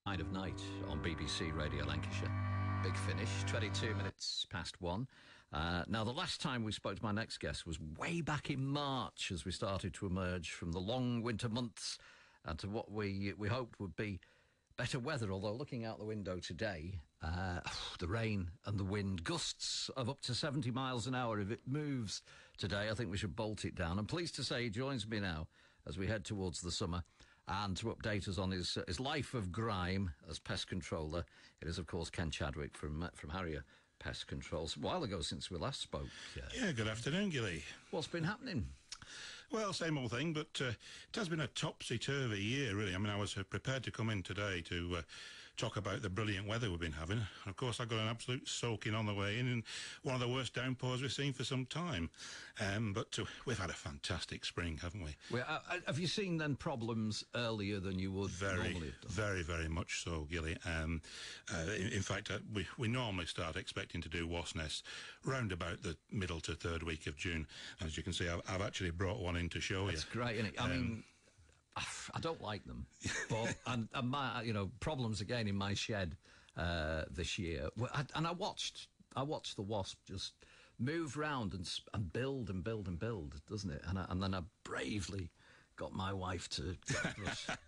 Kind of Night on BBC Radio Lancashire. Big finish, 22 minutes past 1. Now, the last time we spoke to my next guest was way back in March as we started to emerge from the long winter months and to what we hoped would be better weather, although looking out the window today, the rain and the wind, gusts of up to 70 miles an hour. If it moves today, I think we should bolt it down. I'm pleased to say he joins me now as we head towards the summer. And to update us on his life of grime as pest controller, it is, of course, Ken Chadwick from Harrier Pest Control. It's a while ago since we last spoke. Yeah, good afternoon, Gilly. What's been happening? Well, same old thing, but it has been a topsy-turvy year, really. I mean, I was prepared to come in today to talk about the brilliant weather we've been having. Of course, I got an absolute soaking on the way in, and one of the worst downpours we've seen for some time. But we've had a fantastic spring, haven't we? Well, have you seen, then, problems earlier than you would normally have done? Very, very much so, Gilly. In fact, we normally start expecting to do wasp nests round about the middle to third week of June. As you can see, I've actually brought one in to show you. That's great, isn't it? I mean, I don't like them, but and my problems again in my shed this year. And I watched the wasp just move round and build and build and build, doesn't it? And then I bravely got my wife to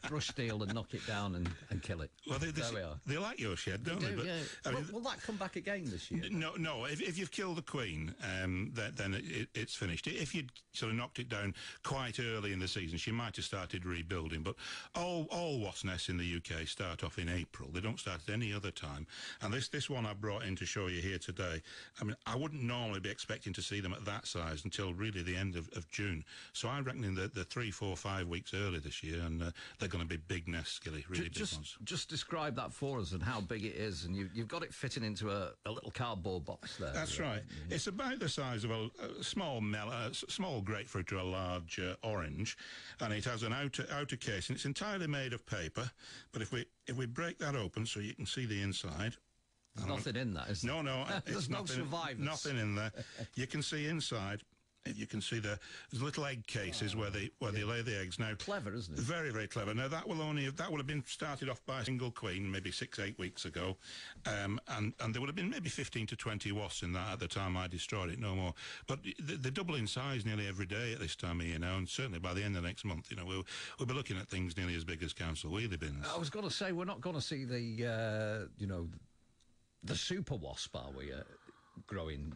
brush steel and knock it down and kill it. Well, there we are. They like your shed, don't they? But, yeah. Will that come back again this year? No. If you've killed the queen, then it's finished. If you'd sort of knocked it down quite early in the season, she might have started rebuilding. But all wasp nests in the UK start off in April. They don't start at any other time. And this one I brought in to show you here today, I mean, I wouldn't normally be expecting to see them at that size until really the end of June. So I reckon in the 3, 4, 5 weeks early this year, and they're going to be big nests, Gilly, really big ones. Just describe that for us and how big it is, and you've got it fitting into a little cardboard box there. That's right. Yeah. It's about the size of a small grapefruit or a large orange, and it has an outer case, and it's entirely made of paper. But if we break that open so you can see the inside. There's nothing in that, is there? No. There's no survivors. Nothing in there. You can see inside. You can see there's little egg cases where they lay the eggs. Now, clever, isn't it? Very, very clever. Now that will have been started off by a single queen maybe 6-8 weeks ago, and there would have been maybe 15 to 20 wasps in that at the time I destroyed it, no more. But they double in size nearly every day at this time of year now, and certainly by the end of next month, we'll be looking at things nearly as big as council wheelie bins. I was going to say we're not going to see the super wasp, are we? Growing.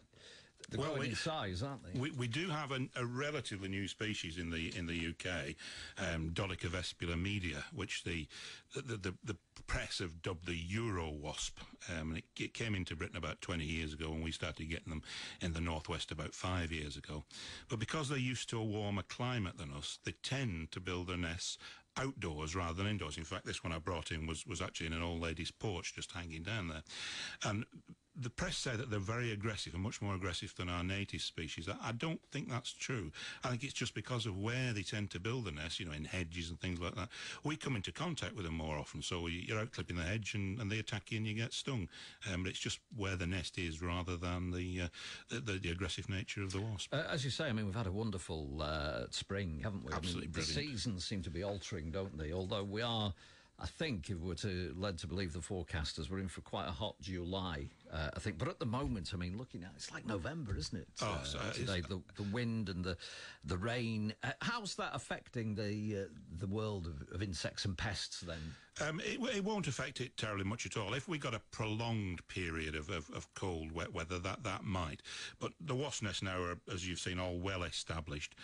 They're growing in size, aren't they? We do have a relatively new species in the UK, Dolicha vespula media, which the press have dubbed the Euro wasp. It came into Britain about 20 years ago, and we started getting them in the northwest about 5 years ago. But because they're used to a warmer climate than us, they tend to build their nests outdoors rather than indoors. In fact, this one I brought in was actually in an old lady's porch just hanging down there. And the press say that they're very aggressive and much more aggressive than our native species. I don't think that's true. I think it's just because of where they tend to build the nest, in hedges and things like that. We come into contact with them more often, so you're out clipping the hedge and they attack you and you get stung. But it's just where the nest is rather than the aggressive nature of the wasp. As you say, I mean, we've had a wonderful spring, haven't we? Absolutely brilliant. The seasons seem to be altering, don't they? Although we are, I think, if we're led to believe the forecasters, we're in for quite a hot July, I think. But at the moment, I mean, looking at it, it's like November, isn't it? Today, the wind and the rain. How's that affecting the world of insects and pests then? It won't affect it terribly much at all. If we got a prolonged period of cold, wet weather, that might. But the wasp nests now are, as you've seen, all well established.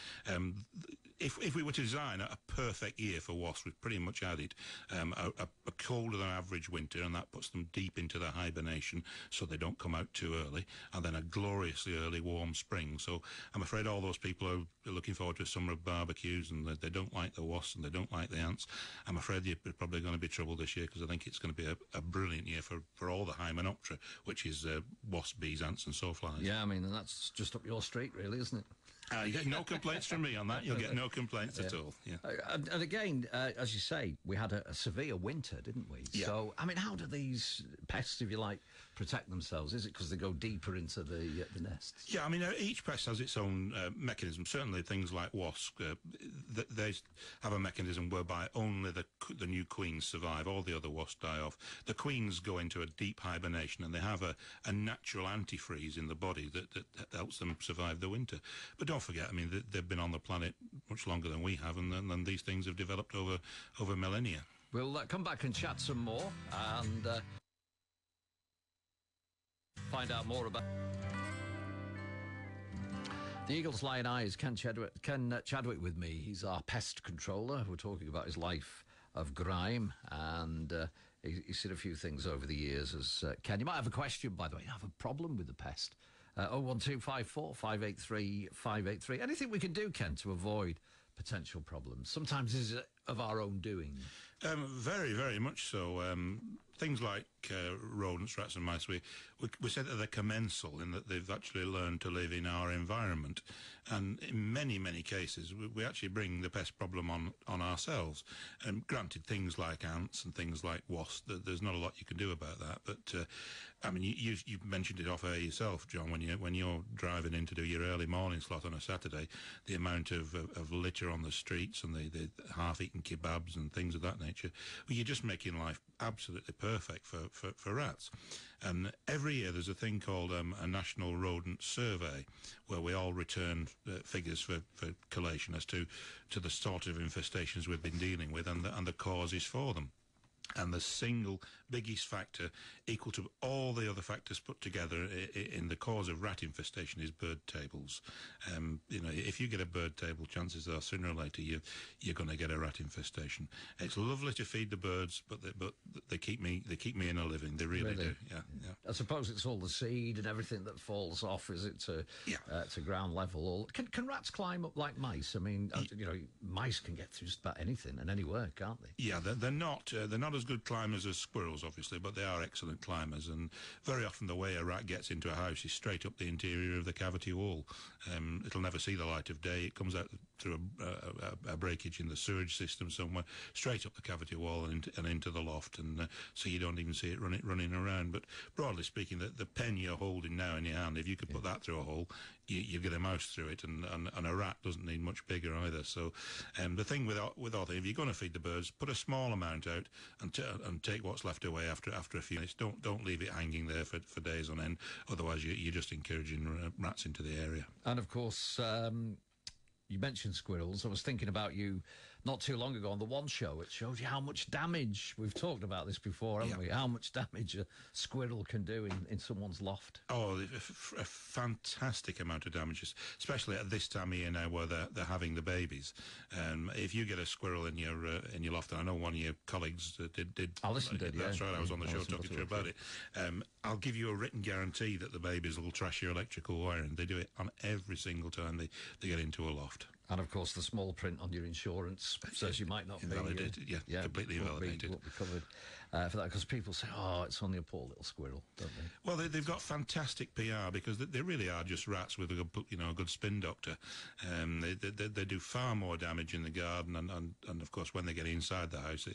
If we were to design a perfect year for wasps, we've pretty much added a colder than average winter, and that puts them deep into their hibernation so they don't come out too early, and then a gloriously early warm spring. So I'm afraid all those people who are looking forward to a summer of barbecues and they don't like the wasps and they don't like the ants, I'm afraid you're probably going to be trouble this year, because I think it's going to be a brilliant year for all the Hymenoptera, which is wasps, bees, ants and sawflies. Yeah, I mean, and that's just up your street really, isn't it? You get no complaints from me on that. You'll get no complaints at all. Yeah. And again, as you say, we had a severe winter, didn't we? Yeah. So, I mean, how do these pests, if you like, protect themselves? Is it because they go deeper into the nests? Yeah, I mean, each pest has its own mechanism. Certainly things like wasps, they have a mechanism whereby only the new queens survive. All the other wasps die off. The queens go into a deep hibernation, and they have a natural antifreeze in the body that helps them survive the winter. But don't forget, I mean, they've been on the planet much longer than we have, and these things have developed over millennia. We'll come back and chat some more and find out more about the Eagle's Lion Eyes. Ken Chadwick with me. He's our pest controller. We're talking about his life of grime, and he's seen a few things over the years. As Ken, you might have a question, by the way. You have a problem with the pest? 01254 583 583. Anything we can do, Ken, to avoid potential problems? Sometimes is it of our own doing. Very, very much so. Things like rodents, rats and mice, we say that they're commensal in that they've actually learned to live in our environment. And in many, many cases, we actually bring the pest problem on ourselves. And granted, things like ants and things like wasps, there's not a lot you can do about that. But, I mean, you mentioned it off air yourself, John, when you're driving in to do your early morning slot on a Saturday, the amount of litter on the streets and the half-eaten kebabs and things of that nature, well, you're just making life absolutely perfect for rats. And every year there's a thing called a National Rodent Survey, where we all return figures for collation as to the sort of infestations we've been dealing with and the causes for them. And the single biggest factor, equal to all the other factors put together in the cause of rat infestation, is bird tables. If you get a bird table, chances are sooner or later you're going to get a rat infestation. It's lovely to feed the birds, but they keep me in a living. They really do. Yeah. I suppose it's all the seed and everything that falls off, is it, to ground level? Can rats climb up like mice? I mean, mice can get through just about anything and anywhere, can't they? Yeah, they're not as good climbers as squirrels, obviously, but they are excellent climbers. And very often the way a rat gets into a house is straight up the interior of the cavity wall. It'll never see the light of day. It comes out through a breakage in the sewage system somewhere, straight up the cavity wall and into the loft, and so you don't even see it running around. But broadly speaking, the pen you're holding now in your hand, if you could put that through a hole, you get a mouse through it, and a rat doesn't need much bigger either. So the thing with all things, if you're going to feed the birds, put a small amount out and take what's left away after a few minutes. Don't leave it hanging there for days on end, otherwise you're just encouraging rats into the area. And of course, you mentioned squirrels. I was thinking about you not too long ago on the One Show. It showed you how much damage, we've talked about this before, haven't we? How much damage a squirrel can do in someone's loft. Oh, a fantastic amount of damages, especially at this time of year now where they're having the babies. If you get a squirrel in your loft, and I know one of your colleagues did. Alison did, That's yeah. right, I was on the show talking to her about it. I'll give you a written guarantee that the babies will trash your electrical wiring. They do it on every single time they get into a loft. And of course, the small print on your insurance says you might not be invalidated. Completely invalidated. Won't be covered for that, because people say, "Oh, it's only a poor little squirrel," don't they? Well, they've got fantastic PR because they really are just rats with a good spin doctor. They do far more damage in the garden, and of course when they get inside the house.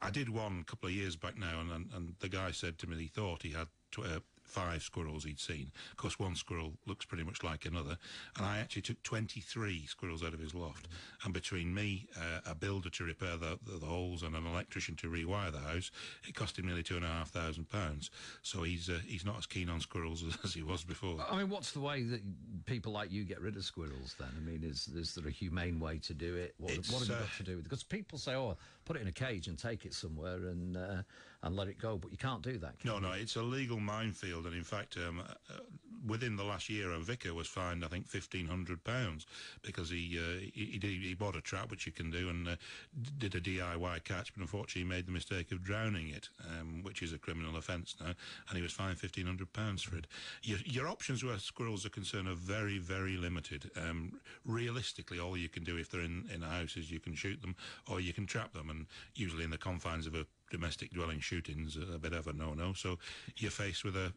I did one a couple of years back now, and the guy said to me he thought he had 5 squirrels he'd seen. Of course, one squirrel looks pretty much like another, and I actually took 23 squirrels out of his loft. And between me, a builder to repair the holes, and an electrician to rewire the house, it cost him nearly £2,500. So he's not as keen on squirrels as he was before. I mean, what's the way that people like you get rid of squirrels then? I mean, is there a humane way to do it? What have you got to do with it? Because people say, "Oh, put it in a cage and take it somewhere and let it go," but you can't do that. No, it's a legal minefield, and in fact, within the last year, a vicar was fined, I think, £1,500 because he bought a trap, which you can do, and did a DIY catch, but unfortunately he made the mistake of drowning it, which is a criminal offence now, and he was fined £1,500 for it. Your options where squirrels are concerned are very, very limited. Realistically, all you can do if they're in a house is you can shoot them or you can trap them, and usually in the confines of a domestic dwelling, shooting's a bit of a no-no. So you're faced with a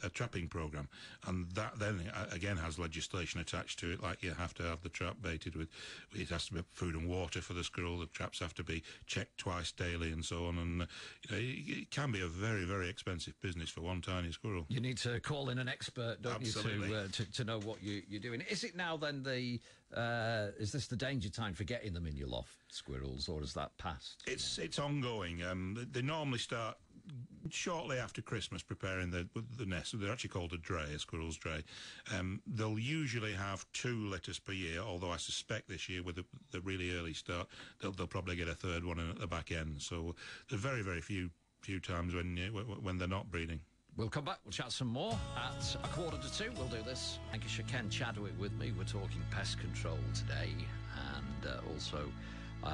a trapping program, and that then again has legislation attached to it, like you have to have the trap baited with, it has to be food and water for the squirrel, the traps have to be checked twice daily and so on, and it can be a very, very expensive business for one tiny squirrel. You need to call in an expert, don't Absolutely. you, to know what you're doing. Is it now then is this the danger time for getting them in your loft, squirrels, or has that passed? It's ongoing. They normally start shortly after Christmas preparing the nest. They're actually called a squirrel's dray. They'll usually have 2 litters per year, although I suspect this year with the really early start they'll probably get a third one in at the back end. So there are very, very few times when they're not breeding. We'll come back, we'll chat some more at 1:45. We'll do this. Lancashire Ken Chadwick with me. We're talking pest control today, and also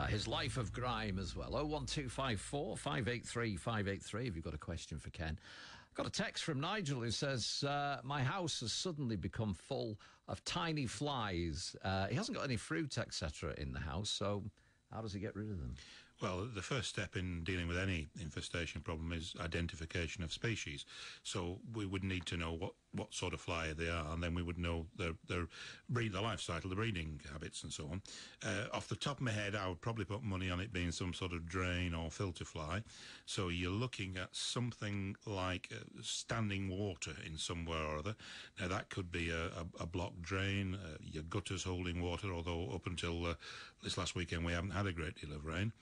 his life of grime as well. 01254 583 583 if you've got a question for Ken. I've got a text from Nigel who says, my house has suddenly become full of tiny flies. He hasn't got any fruit, etc. in the house, so how does he get rid of them? Well, the first step in dealing with any infestation problem is identification of species. So we would need to know what sort of fly they are, and then we would know their life cycle, the breeding habits and so on. Off the top of my head, I would probably put money on it being some sort of drain or filter fly. So you're looking at something like standing water in somewhere or other. Now, that could be a blocked drain, your gutters holding water, although up until this last weekend we haven't had a great deal of rain.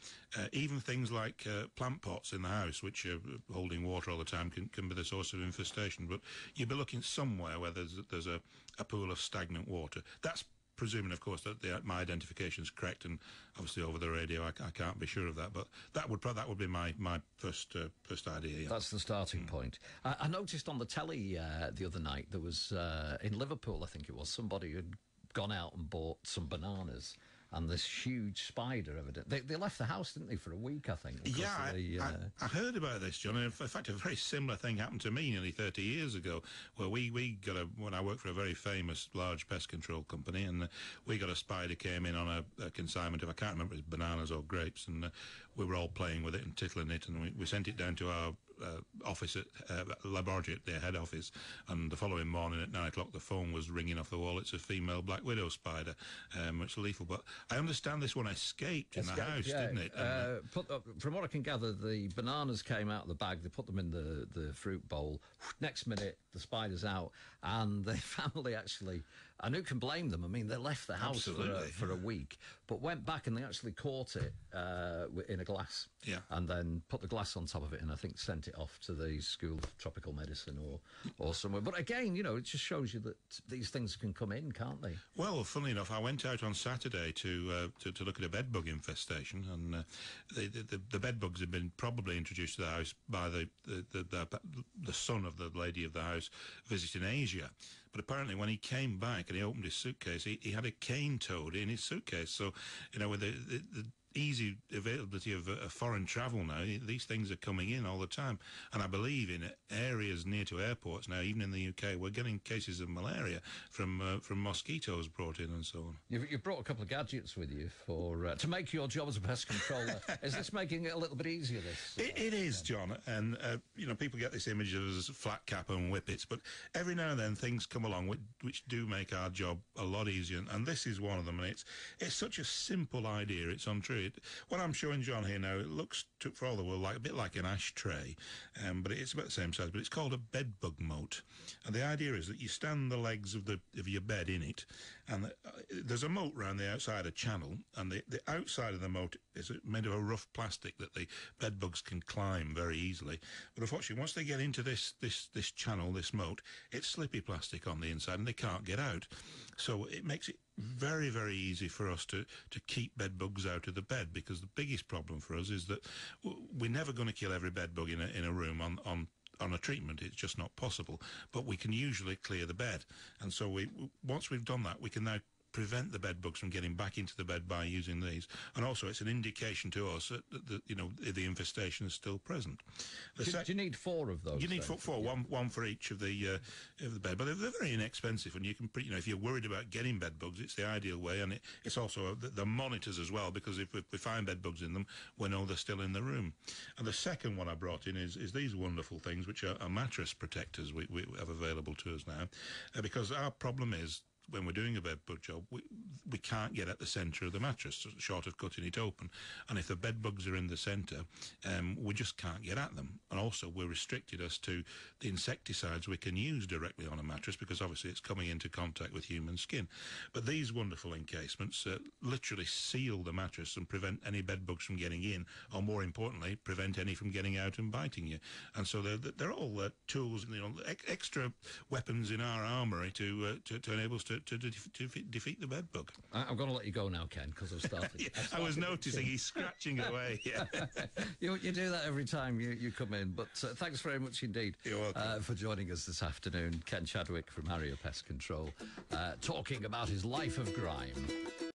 Even things like plant pots in the house, which are holding water all the time, can be the source of infestation. But you'll be looking somewhere where there's a pool of stagnant water. That's presuming, of course, that my identification is correct, and obviously over the radio I can't be sure of that. But that would be my first idea. Yeah. That's the starting point. I noticed on the telly the other night there was in Liverpool, I think it was, somebody had gone out and bought some bananas. And this huge spider, evidently. They left the house, didn't they, for a week, I think? Yeah, I heard about this, John. In fact, a very similar thing happened to me nearly 30 years ago, where we when I worked for a very famous large pest control company, and we got a spider came in on a consignment of, I can't remember if it was bananas or grapes, and we were all playing with it and tickling it, and we sent it down to our office at laboratory at their head office, and the following morning at 9 o'clock the phone was ringing off the wall. It's a female black widow spider, which is lethal. But I understand this one escaped in the house, yeah. didn't it? From what I can gather, the bananas came out of the bag, they put them in the fruit bowl. Next minute the spider's out, and the family actually, and who can blame them? I mean, they left the house for a week, but went back and they actually caught it in a glass, and then put the glass on top of it, and I think sent it off to the School of Tropical Medicine or somewhere. But again, it just shows you that these things can come in, can't they? Well, funnily enough, I went out on Saturday to look at a bedbug infestation, and the bedbugs had been probably introduced to the house by the son of the lady of the house visiting Asia. But apparently when he came back and he opened his suitcase, he had a cane toad in his suitcase. So, with the easy availability of foreign travel now, these things are coming in all the time. And I believe in areas near to airports now, even in the UK, we're getting cases of malaria from mosquitoes brought in and so on. You've brought a couple of gadgets with you for to make your job as a pest controller. Is this making it a little bit easier, this? It is, John. And, people get this image of us flat cap and whippets, but every now and then things come along which do make our job a lot easier. And this is one of them. And it's such a simple idea. It's untrue. What I'm showing John here now, it looks for all the world a bit like an ashtray, but it's about the same size. But it's called a bedbug moat, and the idea is that you stand the legs of your bed in it, and there's a moat round the outside, a channel, and the outside of the moat is made of a rough plastic that the bedbugs can climb very easily. But unfortunately, once they get into this channel, this moat, it's slippy plastic on the inside, and they can't get out. So it makes it very, very easy for us to keep bedbugs out of the bed, because the biggest problem for us is that we're never going to kill every bedbug in a room on a treatment. It's just not possible. But we can usually clear the bed, and so once we've done that, we can now prevent the bed bugs from getting back into the bed by using these. And also, it's an indication to us that the infestation is still present. Do you need 4 of those? You need 4, yeah. one for each of the bed, but they're very inexpensive, and you can, if you're worried about getting bed bugs, it's the ideal way, and it's also the monitors as well, because if we find bed bugs in them, we know they're still in the room. And the second one I brought in is these wonderful things, which are mattress protectors we have available to us now, because our problem is, when we're doing a bed bug job, we can't get at the centre of the mattress, short of cutting it open. And if the bed bugs are in the centre, we just can't get at them. And also, we're restricted as to the insecticides we can use directly on a mattress, because obviously it's coming into contact with human skin. But these wonderful encasements literally seal the mattress and prevent any bed bugs from getting in, or more importantly, prevent any from getting out and biting you. And so they're all tools, extra weapons in our armoury to enable us to defeat the bed bug. I'm going to let you go now, Ken, because I've started. Yeah, I was noticing he's scratching away. Yeah. you do that every time you come in, but thanks very much indeed. You're welcome. For joining us this afternoon. Ken Chadwick from Harrier Pest Control, talking about his life of grime.